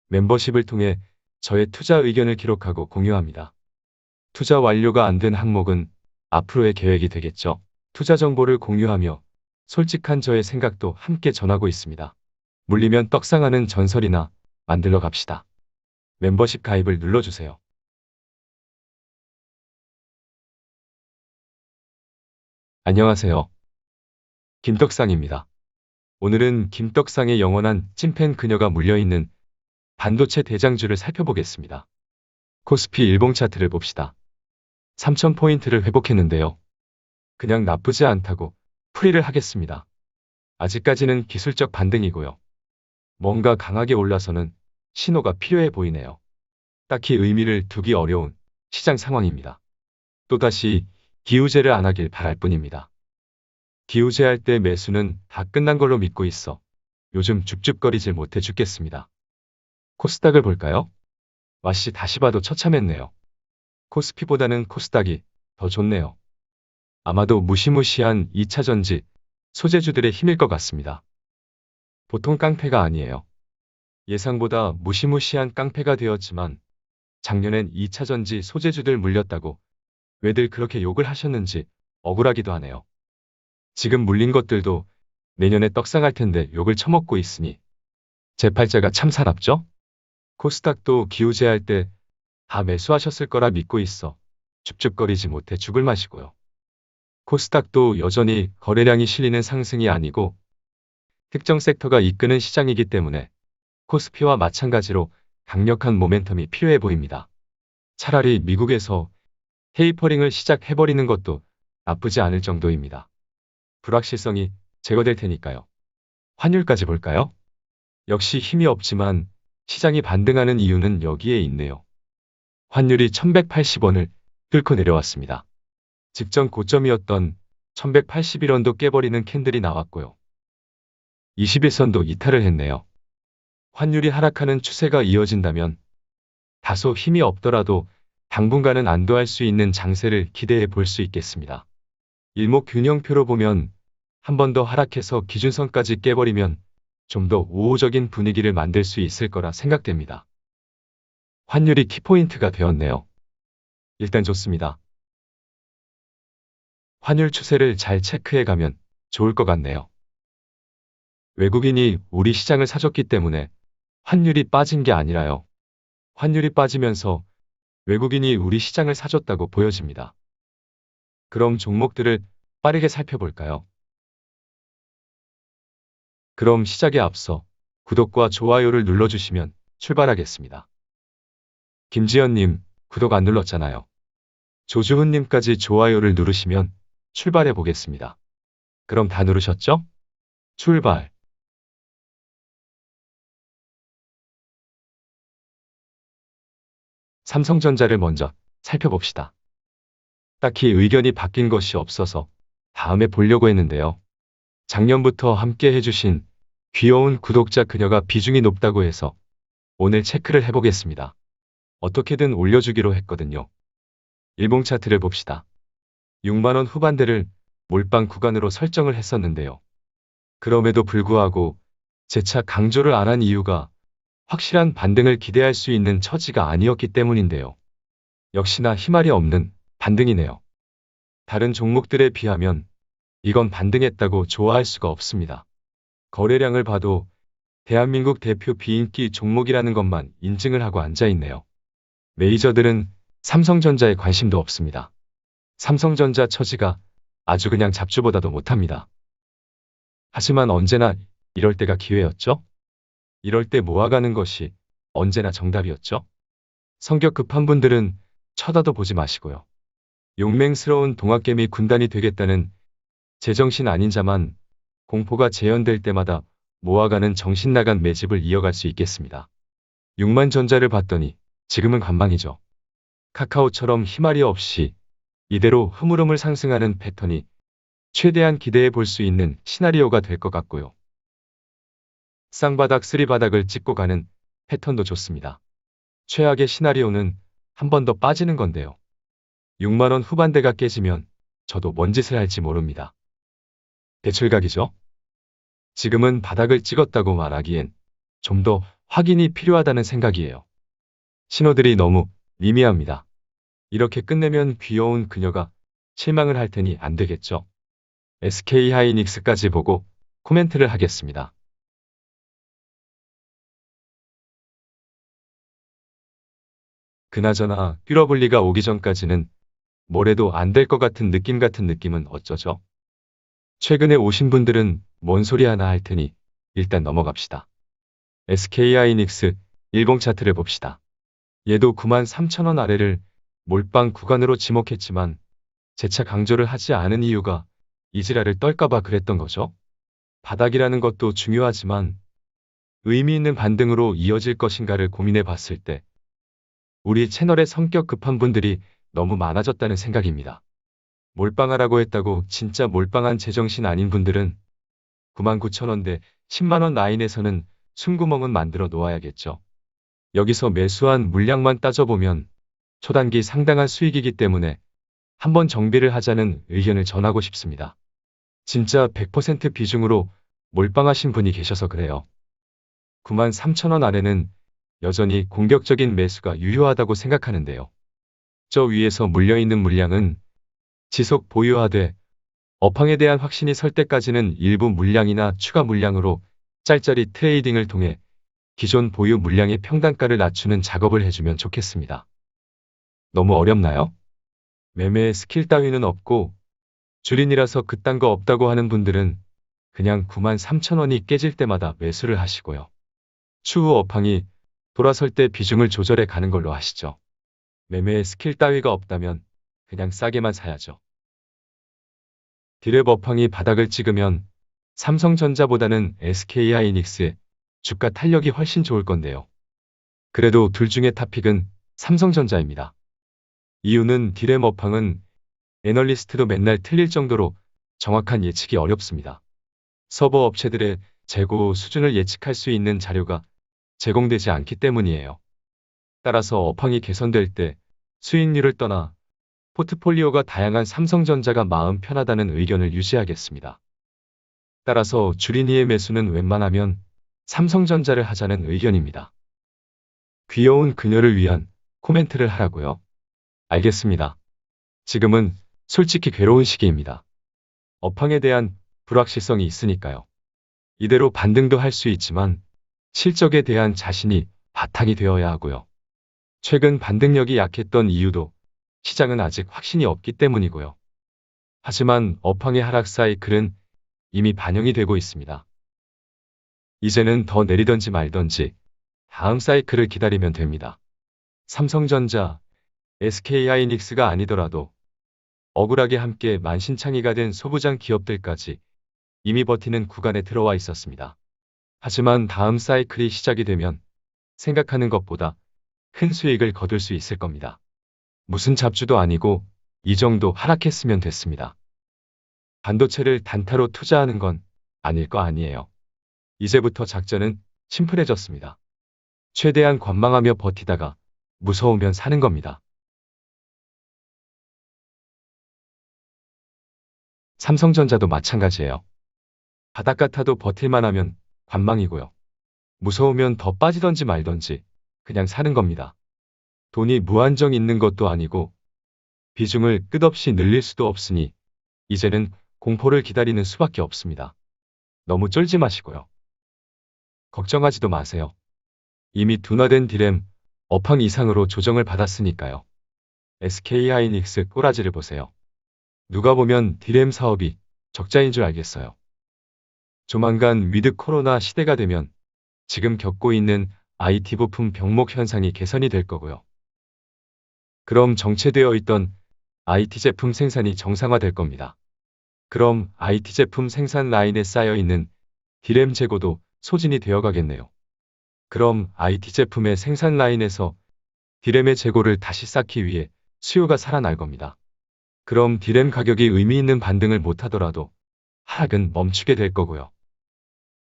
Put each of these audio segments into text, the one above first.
멤버십을 통해 저의 투자 의견을 기록하고 공유합니다. 투자 완료가 안 된 항목은 앞으로의 계획이 되겠죠. 투자 정보를 공유하며 솔직한 저의 생각도 함께 전하고 있습니다. 물리면 떡상하는 전설이나 만들러 갑시다. 멤버십 가입을 눌러주세요. 안녕하세요. 김떡상입니다. 오늘은 김떡상의 영원한 찐팬 그녀가 물려있는 반도체 대장주를 살펴보겠습니다. 코스피 일봉 차트를 봅시다. 3000포인트를 회복했는데요. 그냥 나쁘지 않다고 풀이를 하겠습니다. 아직까지는 기술적 반등이고요. 뭔가 강하게 올라서는 신호가 필요해 보이네요. 딱히 의미를 두기 어려운 시장 상황입니다. 또다시 기우제를 안 하길 바랄 뿐입니다. 기우제할 때 매수는 다 끝난 걸로 믿고 있어 요즘 줍줍거리질 못해 죽겠습니다. 코스닥을 볼까요? 와씨 다시 봐도 처참했네요. 코스피보다는 코스닥이 더 좋네요. 아마도 무시무시한 2차전지 소재주들의 힘일 것 같습니다. 보통 깡패가 아니에요. 예상보다 무시무시한 깡패가 되었지만 작년엔 2차전지 소재주들 물렸다고 왜들 그렇게 욕을 하셨는지 억울하기도 하네요. 지금 물린 것들도 내년에 떡상할 텐데 욕을 처먹고 있으니 제 팔자가 참 사납죠? 코스닥도 기우제할 때 다 매수하셨을 거라 믿고 있어 줍줍거리지 못해 죽을 맛이고요. 코스닥도 여전히 거래량이 실리는 상승이 아니고 특정 섹터가 이끄는 시장이기 때문에 코스피와 마찬가지로 강력한 모멘텀이 필요해 보입니다. 차라리 미국에서 테이퍼링을 시작해버리는 것도 나쁘지 않을 정도입니다. 불확실성이 제거될 테니까요. 환율까지 볼까요? 역시 힘이 없지만 시장이 반등하는 이유는 여기에 있네요. 환율이 1180원을 뚫고 내려왔습니다. 직전 고점이었던 1181원도 깨버리는 캔들이 나왔고요. 21선도 이탈을 했네요. 환율이 하락하는 추세가 이어진다면 다소 힘이 없더라도 당분간은 안도할 수 있는 장세를 기대해 볼 수 있겠습니다. 일목균형표로 보면 한 번 더 하락해서 기준선까지 깨버리면 좀 더 우호적인 분위기를 만들 수 있을 거라 생각됩니다. 환율이 키포인트가 되었네요. 일단 좋습니다. 환율 추세를 잘 체크해 가면 좋을 것 같네요. 외국인이 우리 시장을 사줬기 때문에 환율이 빠진 게 아니라요. 환율이 빠지면서 외국인이 우리 시장을 사줬다고 보여집니다. 그럼 종목들을 빠르게 살펴볼까요? 그럼 시작에 앞서 구독과 좋아요를 눌러주시면 출발하겠습니다. 김지연님, 구독 안 눌렀잖아요. 조주훈님까지 좋아요를 누르시면 출발해 보겠습니다. 그럼 다 누르셨죠? 출발! 삼성전자를 먼저 살펴봅시다. 딱히 의견이 바뀐 것이 없어서 다음에 보려고 했는데요. 작년부터 함께 해주신 귀여운 구독자 그녀가 비중이 높다고 해서 오늘 체크를 해보겠습니다. 어떻게든 올려주기로 했거든요. 일봉 차트를 봅시다. 6만원 후반대를 몰빵 구간으로 설정을 했었는데요. 그럼에도 불구하고 재차 강조를 안 한 이유가 확실한 반등을 기대할 수 있는 처지가 아니었기 때문인데요. 역시나 희말이 없는 반등이네요. 다른 종목들에 비하면 이건 반등했다고 좋아할 수가 없습니다. 거래량을 봐도 대한민국 대표 비인기 종목이라는 것만 인증을 하고 앉아있네요. 메이저들은 삼성전자에 관심도 없습니다. 삼성전자 처지가 아주 그냥 잡주보다도 못합니다. 하지만 언제나 이럴 때가 기회였죠? 이럴 때 모아가는 것이 언제나 정답이었죠? 성격 급한 분들은 쳐다도 보지 마시고요. 용맹스러운 동학개미 군단이 되겠다는 제정신 아닌 자만 공포가 재현될 때마다 모아가는 정신나간 매집을 이어갈 수 있겠습니다. 6만 전자를 봤더니 지금은 관망이죠. 카카오처럼 희말이 없이 이대로 흐물흐물 상승하는 패턴이 최대한 기대해 볼 수 있는 시나리오가 될 것 같고요. 쌍바닥 쓰리바닥을 찍고 가는 패턴도 좋습니다. 최악의 시나리오는 한 번 더 빠지는 건데요. 6만원 후반대가 깨지면 저도 뭔 짓을 할지 모릅니다. 대출각이죠? 지금은 바닥을 찍었다고 말하기엔 좀 더 확인이 필요하다는 생각이에요. 신호들이 너무 미미합니다. 이렇게 끝내면 귀여운 그녀가 실망을 할 테니 안 되겠죠. SK하이닉스까지 보고 코멘트를 하겠습니다. 그나저나 뷰러블리가 오기 전까지는 뭐래도 안 될 것 같은 느낌은 어쩌죠? 최근에 오신 분들은 뭔 소리 하나 할 테니 일단 넘어갑시다. SK하이닉스 일봉 차트를 봅시다. 얘도 93,000원 아래를 몰빵 구간으로 지목했지만 재차 강조를 하지 않은 이유가 이지랄을 떨까봐 그랬던 거죠. 바닥이라는 것도 중요하지만 의미 있는 반등으로 이어질 것인가를 고민해 봤을 때 우리 채널에 성격 급한 분들이 너무 많아졌다는 생각입니다. 몰빵하라고 했다고 진짜 몰빵한 제정신 아닌 분들은 99,000원대 10만원 라인에서는 숨구멍은 만들어 놓아야겠죠. 여기서 매수한 물량만 따져보면 초단기 상당한 수익이기 때문에 한번 정비를 하자는 의견을 전하고 싶습니다. 진짜 100% 비중으로 몰빵하신 분이 계셔서 그래요. 93,000원 아래는 여전히 공격적인 매수가 유효하다고 생각하는데요. 저 위에서 물려있는 물량은 지속 보유하되 업황에 대한 확신이 설 때까지는 일부 물량이나 추가 물량으로 짤짤이 트레이딩을 통해 기존 보유 물량의 평단가를 낮추는 작업을 해주면 좋겠습니다. 너무 어렵나요? 매매의 스킬 따위는 없고 주린이라서 그딴 거 없다고 하는 분들은 그냥 93,000원이 깨질 때마다 매수를 하시고요. 추후 업황이 돌아설 때 비중을 조절해 가는 걸로 하시죠. 매매의 스킬 따위가 없다면 그냥 싸게만 사야죠. 디랩 업황이 바닥을 찍으면 삼성전자보다는 SK하이닉스의 주가 탄력이 훨씬 좋을 건데요. 그래도 둘 중에 탑픽은 삼성전자입니다. 이유는 디램 업황은 애널리스트도 맨날 틀릴 정도로 정확한 예측이 어렵습니다. 서버 업체들의 재고 수준을 예측할 수 있는 자료가 제공되지 않기 때문이에요. 따라서 업황이 개선될 때 수익률을 떠나 포트폴리오가 다양한 삼성전자가 마음 편하다는 의견을 유지하겠습니다. 따라서 주린이의 매수는 웬만하면 삼성전자를 하자는 의견입니다. 귀여운 그녀를 위한 코멘트를 하라고요. 알겠습니다. 지금은 솔직히 괴로운 시기입니다. 업황에 대한 불확실성이 있으니까요. 이대로 반등도 할 수 있지만 실적에 대한 자신이 바탕이 되어야 하고요. 최근 반등력이 약했던 이유도 시장은 아직 확신이 없기 때문이고요. 하지만 업황의 하락 사이클은 이미 반영이 되고 있습니다. 이제는 더 내리던지 말던지 다음 사이클을 기다리면 됩니다. 삼성전자, SK하이닉스가 아니더라도 억울하게 함께 만신창이가 된 소부장 기업들까지 이미 버티는 구간에 들어와 있었습니다. 하지만 다음 사이클이 시작이 되면 생각하는 것보다 큰 수익을 거둘 수 있을 겁니다. 무슨 잡주도 아니고 이 정도 하락했으면 됐습니다. 반도체를 단타로 투자하는 건 아닐 거 아니에요. 이제부터 작전은 심플해졌습니다. 최대한 관망하며 버티다가 무서우면 사는 겁니다. 삼성전자도 마찬가지예요. 바닥 같아도 버틸만 하면 관망이고요. 무서우면 더 빠지던지 말던지 그냥 사는 겁니다. 돈이 무한정 있는 것도 아니고 비중을 끝없이 늘릴 수도 없으니 이제는 공포를 기다리는 수밖에 없습니다. 너무 쫄지 마시고요. 걱정하지도 마세요. 이미 둔화된 디램 업황 이상으로 조정을 받았으니까요. SK하이닉스 꼬라지를 보세요. 누가 보면 디램 사업이 적자인 줄 알겠어요. 조만간 위드 코로나 시대가 되면 지금 겪고 있는 IT 부품 병목 현상이 개선이 될 거고요. 그럼 정체되어 있던 IT 제품 생산이 정상화될 겁니다. 그럼 IT 제품 생산 라인에 쌓여 있는 디램 재고도 소진이 되어 가겠네요. 그럼 IT 제품의 생산 라인에서 디램의 재고를 다시 쌓기 위해 수요가 살아날 겁니다. 그럼 디램 가격이 의미 있는 반등을 못하더라도 하락은 멈추게 될 거고요.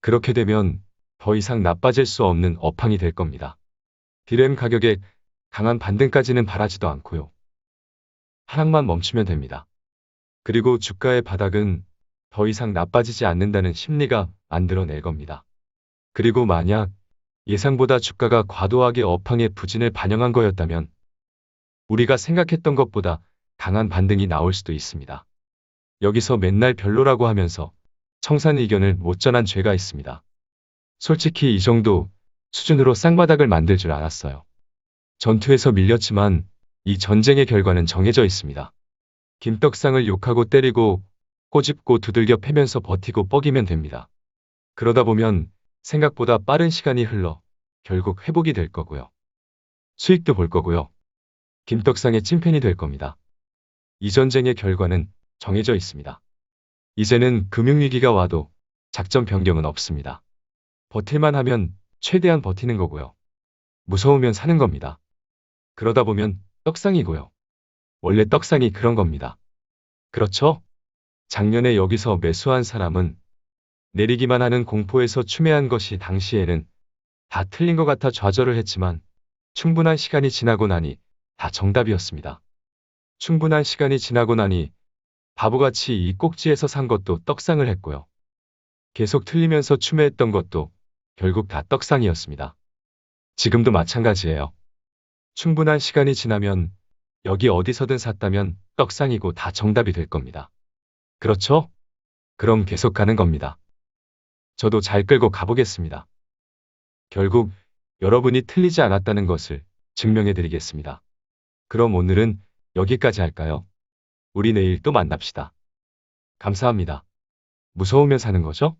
그렇게 되면 더 이상 나빠질 수 없는 업황이 될 겁니다. 디램 가격의 강한 반등까지는 바라지도 않고요. 하락만 멈추면 됩니다. 그리고 주가의 바닥은 더 이상 나빠지지 않는다는 심리가 만들어낼 겁니다. 그리고 만약 예상보다 주가가 과도하게 업황의 부진을 반영한 거였다면 우리가 생각했던 것보다 강한 반등이 나올 수도 있습니다. 여기서 맨날 별로라고 하면서 청산 의견을 못 전한 죄가 있습니다. 솔직히 이 정도 수준으로 쌍바닥을 만들 줄 알았어요. 전투에서 밀렸지만 이 전쟁의 결과는 정해져 있습니다. 김떡상을 욕하고 때리고 꼬집고 두들겨 패면서 버티고 뻐기면 됩니다. 그러다 보면 생각보다 빠른 시간이 흘러 결국 회복이 될 거고요. 수익도 볼 거고요. 김떡상의 찐팬이 될 겁니다. 이 전쟁의 결과는 정해져 있습니다. 이제는 금융위기가 와도 작전 변경은 없습니다. 버틸만 하면 최대한 버티는 거고요. 무서우면 사는 겁니다. 그러다 보면 떡상이고요. 원래 떡상이 그런 겁니다. 그렇죠? 작년에 여기서 매수한 사람은 내리기만 하는 공포에서 추매한 것이 당시에는 다 틀린 것 같아 좌절을 했지만 충분한 시간이 지나고 나니 다 정답이었습니다. 충분한 시간이 지나고 나니 바보같이 이 꼭지에서 산 것도 떡상을 했고요. 계속 틀리면서 추매했던 것도 결국 다 떡상이었습니다. 지금도 마찬가지예요. 충분한 시간이 지나면 여기 어디서든 샀다면 떡상이고 다 정답이 될 겁니다. 그렇죠? 그럼 계속 가는 겁니다. 저도 잘 끌고 가보겠습니다. 결국 여러분이 틀리지 않았다는 것을 증명해 드리겠습니다. 그럼 오늘은 여기까지 할까요? 우리 내일 또 만납시다. 감사합니다. 무서우면 사는 거죠?